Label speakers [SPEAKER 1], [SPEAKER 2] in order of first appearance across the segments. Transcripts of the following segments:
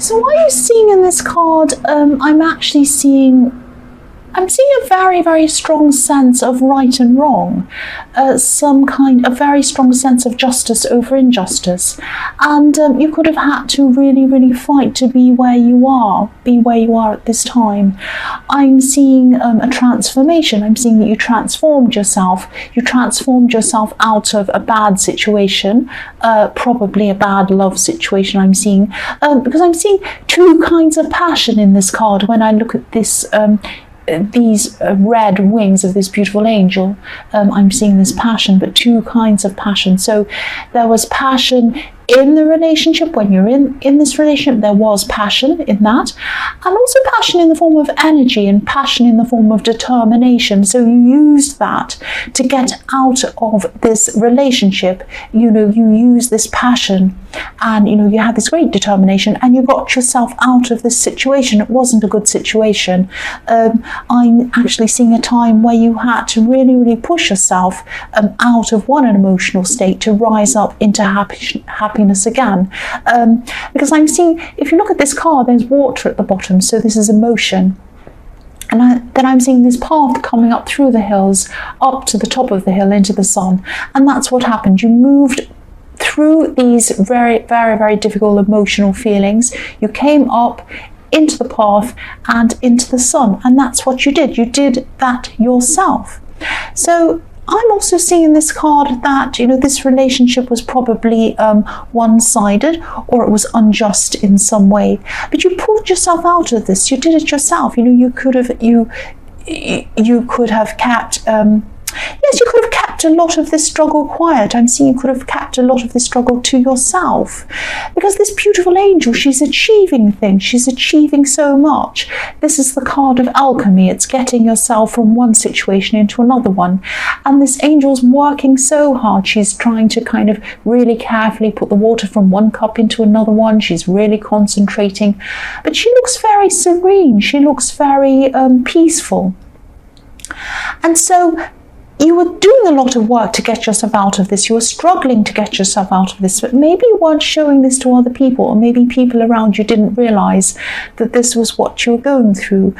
[SPEAKER 1] So what are you seeing in this card? I'm seeing a very, very strong sense of right and wrong, a very strong sense of justice over injustice. And you could have had to really, really fight to be where you are at this time. I'm seeing a transformation. I'm seeing that you transformed yourself. You transformed yourself out of a bad situation, probably a bad love situation I'm seeing, because I'm seeing two kinds of passion in this card when I look at this these red wings of this beautiful angel. I'm seeing this passion, but two kinds of passion. So there was passion in the relationship. When you're in this relationship, there was passion in that, and also passion in the form of energy and passion in the form of determination. So you used that to get out of this relationship. You use this passion, and you had this great determination, and you got yourself out of this situation. It wasn't a good situation. I'm actually seeing a time where you had to really, really push yourself out of an emotional state to rise up into happiness again, because I'm seeing, if you look at this card, there's water at the bottom, so this is emotion. And then I'm seeing this path coming up through the hills, up to the top of the hill into the sun, and that's what happened. You moved through these very, very, very difficult emotional feelings. You came up into the path and into the sun, and that's what you did. You did that yourself. So I'm also seeing in this card that this relationship was probably one-sided, or it was unjust in some way, but you pulled yourself out of this. You did it yourself. You could have kept you could have kept a lot of this struggle quiet. I'm seeing you could have kept a lot of this struggle to yourself, because this beautiful angel, she's achieving things. She's achieving so much. This is the card of alchemy. It's getting yourself from one situation into another one. And this angel's working so hard. She's trying to kind of really carefully put the water from one cup into another one. She's really concentrating. But she looks very serene. She looks very peaceful. And so you were doing a lot of work to get yourself out of this. You were struggling to get yourself out of this, but maybe you weren't showing this to other people, or maybe people around you didn't realize that this was what you were going through.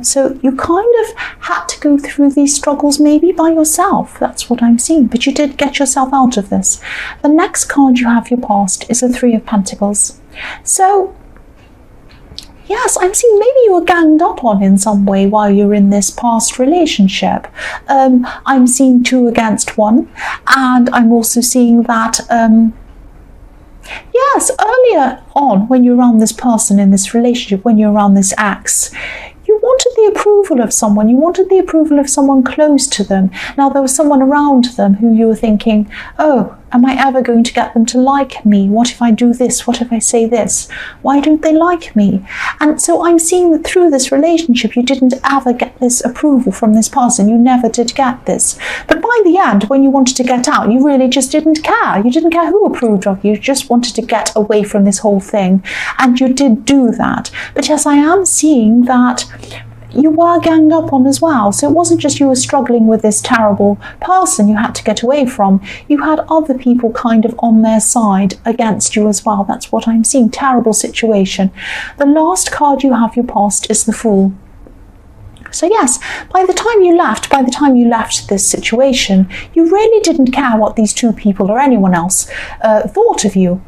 [SPEAKER 1] So you kind of had to go through these struggles maybe by yourself. That's what I'm seeing, but you did get yourself out of this. The next card you have, your past, is the Three of Pentacles. So yes, I'm seeing maybe you were ganged up on in some way while you're in this past relationship. I'm seeing 2 against 1, and I'm also seeing that yes, earlier on when you're around this person in this relationship, when you're around this ex, you wanted the approval of someone. You wanted the approval of someone close to them. Now, there was someone around them who you were thinking, oh, am I ever going to get them to like me? What if I do this? What if I say this? Why don't they like me? And so I'm seeing that through this relationship, you didn't ever get this approval from this person. You never did get this. But by the end, when you wanted to get out, you really just didn't care. You didn't care who approved of you. You just wanted to get away from this whole thing. And you did do that. But yes, I am seeing that you were ganged up on as well. So it wasn't just you were struggling with this terrible person you had to get away from. You had other people kind of on their side against you as well. That's what I'm seeing. Terrible situation. The last card you have, your past, is the Fool. So yes, by the time you left this situation, you really didn't care what these 2 people or anyone else thought of you.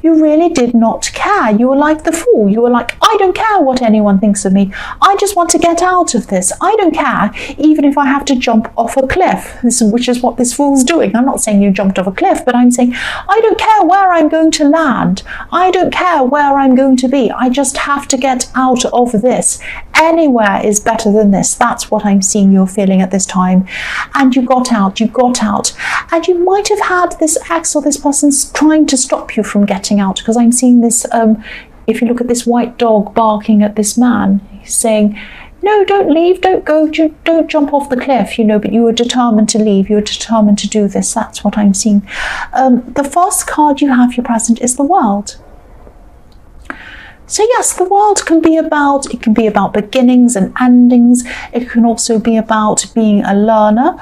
[SPEAKER 1] You really did not care. You were like the Fool. You were like, I don't care what anyone thinks of me. I just want to get out of this. I don't care, even if I have to jump off a cliff, which is what this Fool's doing. I'm not saying you jumped off a cliff, but I'm saying, I don't care where I'm going to land. I don't care where I'm going to be. I just have to get out of this. Anywhere is better than this. That's what I'm seeing you're feeling at this time. And you got out. And you might have had this ex or this person trying to stop you from getting out, because I'm seeing this, if you look at this white dog barking at this man, he's saying, no, don't leave, don't go, don't jump off the cliff, but you were determined to leave, you were determined to do this. That's what I'm seeing. The first card you have, your present, is the World. So yes, the world can be about beginnings and endings. It can also be about being a learner,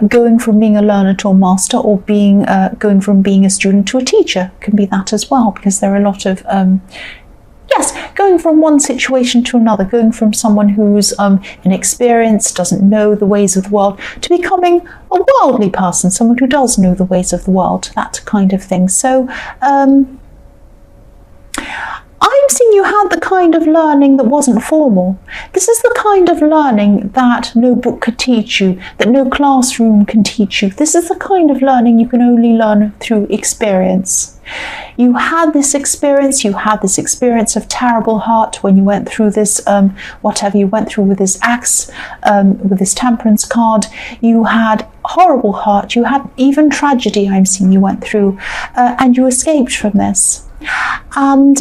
[SPEAKER 1] going from being a learner to a master, or going from being a student to a teacher. It can be that as well, because there are a lot of yes, going from one situation to another, going from someone who's inexperienced, doesn't know the ways of the world, to becoming a worldly person, someone who does know the ways of the world, that kind of thing. So I'm seeing you had the kind of learning that wasn't formal. This is the kind of learning that no book could teach you, that no classroom can teach you. This is the kind of learning you can only learn through experience. You had this experience of terrible hurt when you went through this, whatever you went through with this axe, with this temperance card. You had horrible hurt, you had even tragedy, I'm seeing you went through, and you escaped from this. And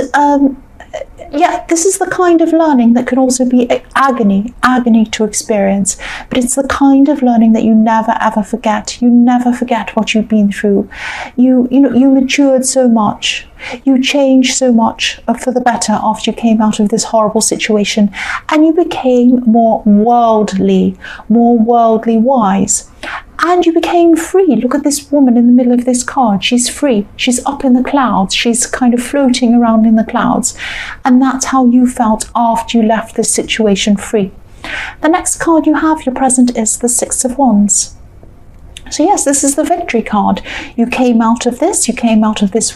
[SPEAKER 1] yeah, this is the kind of learning that can also be agony to experience, but it's the kind of learning that you never ever forget. You never forget what you've been through. You matured so much. You changed so much for the better after you came out of this horrible situation, and you became more worldly wise. And you became free. Look at this woman in the middle of this card. She's free. She's up in the clouds. She's kind of floating around in the clouds. And that's how you felt after you left this situation free. The next card you have, your present, is the Six of Wands. So yes, this is the victory card. You came out of this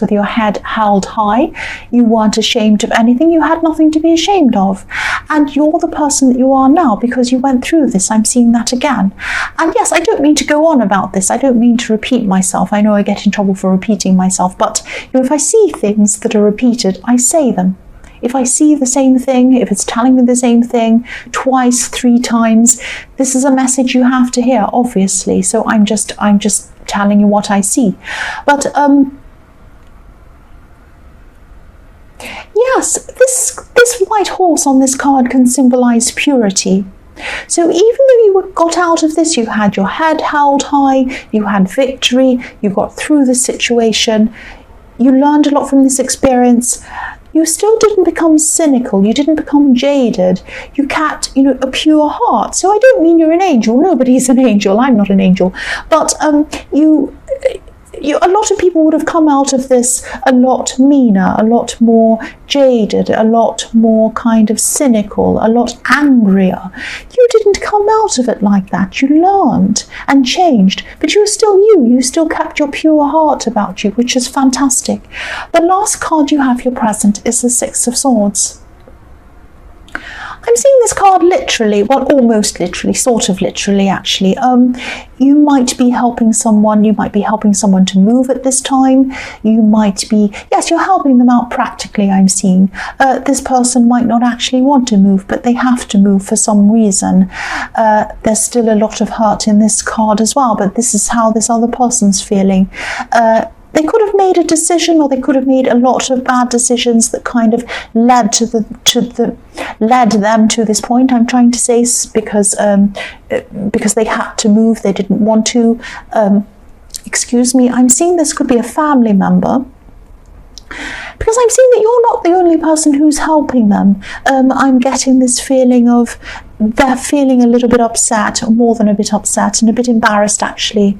[SPEAKER 1] with your head held high. You weren't ashamed of anything. You had nothing to be ashamed of. And you're the person that you are now because you went through this. I'm seeing that again. And yes, I don't mean to go on about this. I don't mean to repeat myself. I know I get in trouble for repeating myself, but if I see things that are repeated, I say them. If I see the same thing, if it's telling me the same thing twice, 3 times, this is a message you have to hear, obviously. So I'm just telling you what I see. But yes, this white horse on this card can symbolize purity. So even though you got out of this, you had your head held high, you had victory, you got through the situation, you learned a lot from this experience. You still didn't become cynical. You didn't become jaded. You kept, a pure heart. So I don't mean you're an angel. Nobody's an angel. I'm not an angel. But a lot of people would have come out of this a lot meaner, a lot more jaded, a lot more kind of cynical, a lot angrier. You didn't come out of it like that. You learned and changed, but you were still you. You still kept your pure heart about you, which is fantastic. The last card you have, your present, is the Six of Swords. I'm seeing this card literally, well, almost literally, sort of literally, actually. You might be helping someone. You might be helping someone to move at this time. You might be, yes, you're helping them out practically, I'm seeing. This person might not actually want to move, but they have to move for some reason. There's still a lot of hurt in this card as well, but this is how this other person's feeling. They could have made a decision, or they could have made a lot of bad decisions that kind of led them to this point. I'm trying to say because they had to move, they didn't want to. Excuse me. I'm seeing this could be a family member, because I'm seeing that you're not the only person who's helping them. I'm getting this feeling of they're feeling a little bit upset, or more than a bit upset, and a bit embarrassed actually,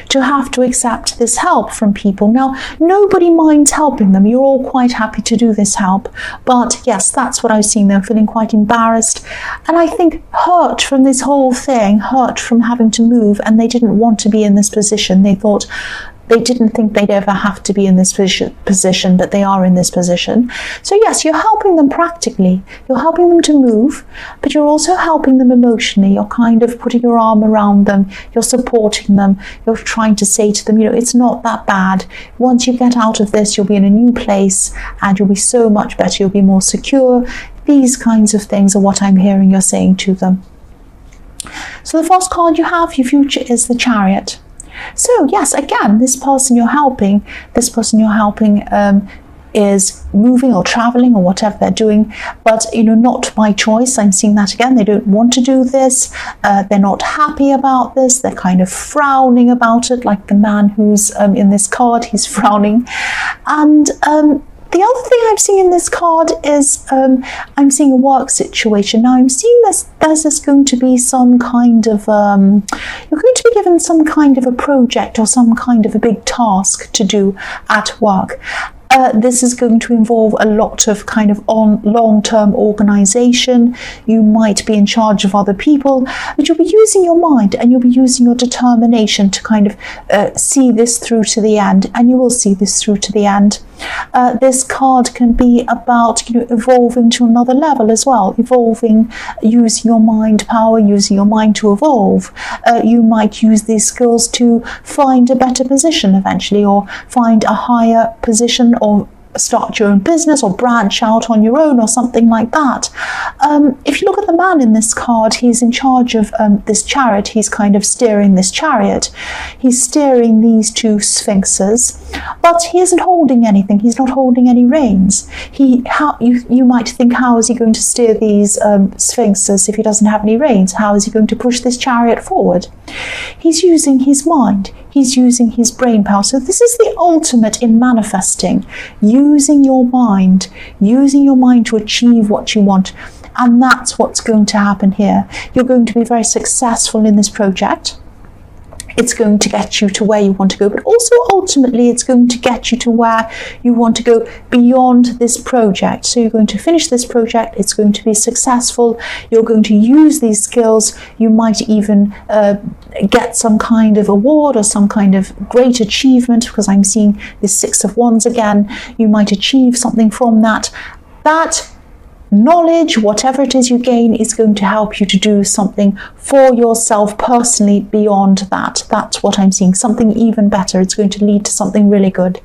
[SPEAKER 1] to have to accept this help from people. Now, nobody minds helping them. You're all quite happy to do this help. But yes, that's what I was seeing. They're feeling quite embarrassed. And I think hurt from this whole thing, hurt from having to move, and they didn't want to be in this position. They didn't think they'd ever have to be in this position, but they are in this position. So yes, you're helping them practically. You're helping them to move, but you're also helping them emotionally. You're kind of putting your arm around them. You're supporting them. You're trying to say to them, it's not that bad. Once you get out of this, you'll be in a new place and you'll be so much better. You'll be more secure. These kinds of things are what I'm hearing you're saying to them. So the first card you have, your future, is the Chariot. So yes, again, this person you're helping is moving or traveling or whatever they're doing, but not by choice. I'm seeing that again. They don't want to do this. They're not happy about this. They're kind of frowning about it, like the man who's in this card. He's frowning. And the other thing I'm seeing in this card is I'm seeing a work situation. Now I'm seeing there's going to be some kind of, you're going to be given some kind of a project or some kind of a big task to do at work. This is going to involve a lot of kind of long-term organization. You might be in charge of other people, but you'll be using your mind and you'll be using your determination to kind of see this through to the end, and you will see this through to the end. This card can be about, you know, evolving to another level as well, evolving, using your mind power, using your mind to evolve. You might use these skills to find a better position eventually, or find a higher position, or start your own business, or branch out on your own, or something like that. If you look at the man in this card, he's in charge of this chariot. He's kind of steering this chariot. He's steering these two sphinxes, but he isn't holding anything. He's not holding any reins. You might think, how is he going to steer these sphinxes if he doesn't have any reins? How is he going to push this chariot forward? He's using his mind. He's using his brain power. So this is the ultimate in manifesting, using your mind to achieve what you want. And that's what's going to happen here. You're going to be very successful in this project. It's going to get you to where you want to go, but also ultimately it's going to get you to where you want to go beyond this project. So you're going to finish this project, it's going to be successful, you're going to use these skills, you might even get some kind of award or some kind of great achievement, because I'm seeing this Six of Wands again. You might achieve something from that. That knowledge, whatever it is you gain, is going to help you to do something for yourself personally beyond that. That's what I'm seeing, something even better. It's going to lead to something really good.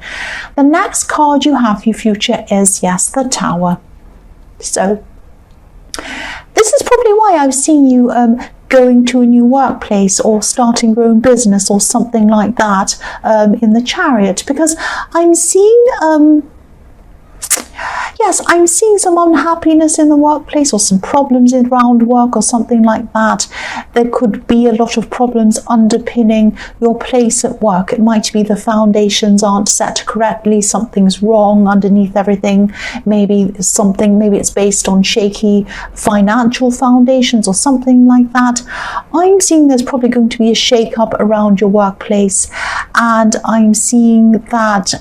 [SPEAKER 1] The next card you have for your future is, yes, the Tower. So this is probably why I've seen you going to a new workplace, or starting your own business, or something like that in the Chariot, because I'm seeing yes, I'm seeing some unhappiness in the workplace, or some problems around work, or something like that. There could be a lot of problems underpinning your place at work. It might be the foundations aren't set correctly, something's wrong underneath everything. Maybe it's based on shaky financial foundations, or something like that. I'm seeing there's probably going to be a shake-up around your workplace, and I'm seeing that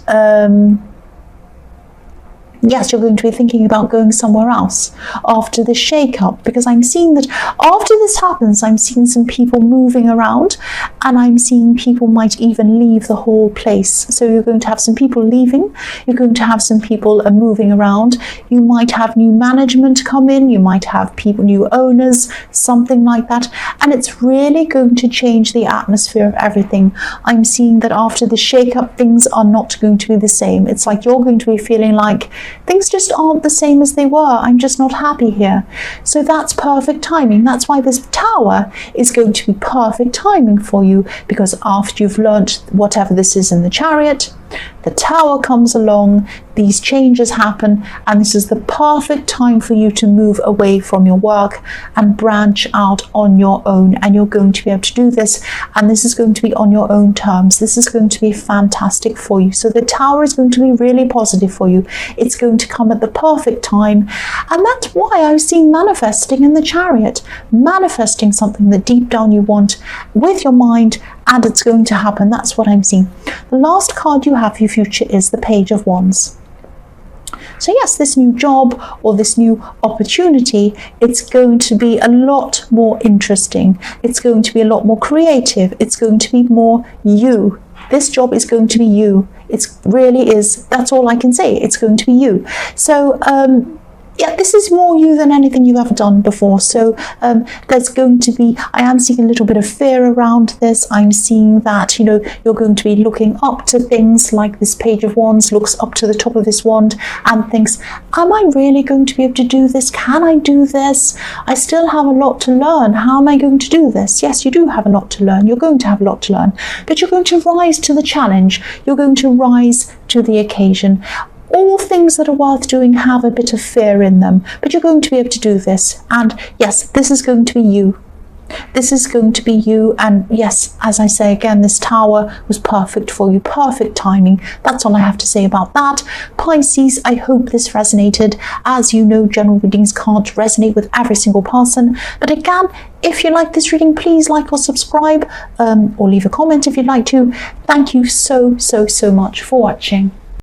[SPEAKER 1] yes, you're going to be thinking about going somewhere else after the shake-up, because I'm seeing that after this happens, I'm seeing some people moving around, and I'm seeing people might even leave the whole place. So you're going to have some people leaving, you're going to have some people moving around, you might have new management come in, you might have people, new owners, something like that, and it's really going to change the atmosphere of everything. I'm seeing that after the shake-up, things are not going to be the same. It's like you're going to be feeling like things just aren't the same as they were. I'm just not happy here. So that's perfect timing. That's why this Tower is going to be perfect timing for you, because after you've learnt whatever this is in the Chariot, the Tower comes along, these changes happen, and this is the perfect time for you to move away from your work and branch out on your own. And you're going to be able to do this, and this is going to be on your own terms. This is going to be fantastic for you. So the Tower is going to be really positive for you. It's going to come at the perfect time, and that's why I was seeing manifesting in the Chariot, manifesting something that deep down you want with your mind, and it's going to happen. That's what I'm seeing. The last card you have for your future is the Page of Wands. So yes, this new job or this new opportunity, it's going to be a lot more interesting. It's going to be a lot more creative. It's going to be more you. This job is going to be you. It really is. That's all I can say. It's going to be you. So yeah, this is more you than anything you've ever done before. So there's going to be, I am seeing a little bit of fear around this. I'm seeing that, you know, you're going to be looking up to things like this Page of Wands looks up to the top of this wand and thinks, am I really going to be able to do this? Can I do this? I still have a lot to learn. How am I going to do this? Yes, you do have a lot to learn. You're going to have a lot to learn, but you're going to rise to the challenge. You're going to rise to the occasion. All things that are worth doing have a bit of fear in them, but you're going to be able to do this. And yes, this is going to be you. This is going to be you. And yes, as I say again, this Tower was perfect for you, perfect timing. That's all I have to say about that. Pisces, I hope this resonated. As you know, general readings can't resonate with every single person, but again, if you like this reading, please like or subscribe, or leave a comment if you'd like to. Thank you so much for watching.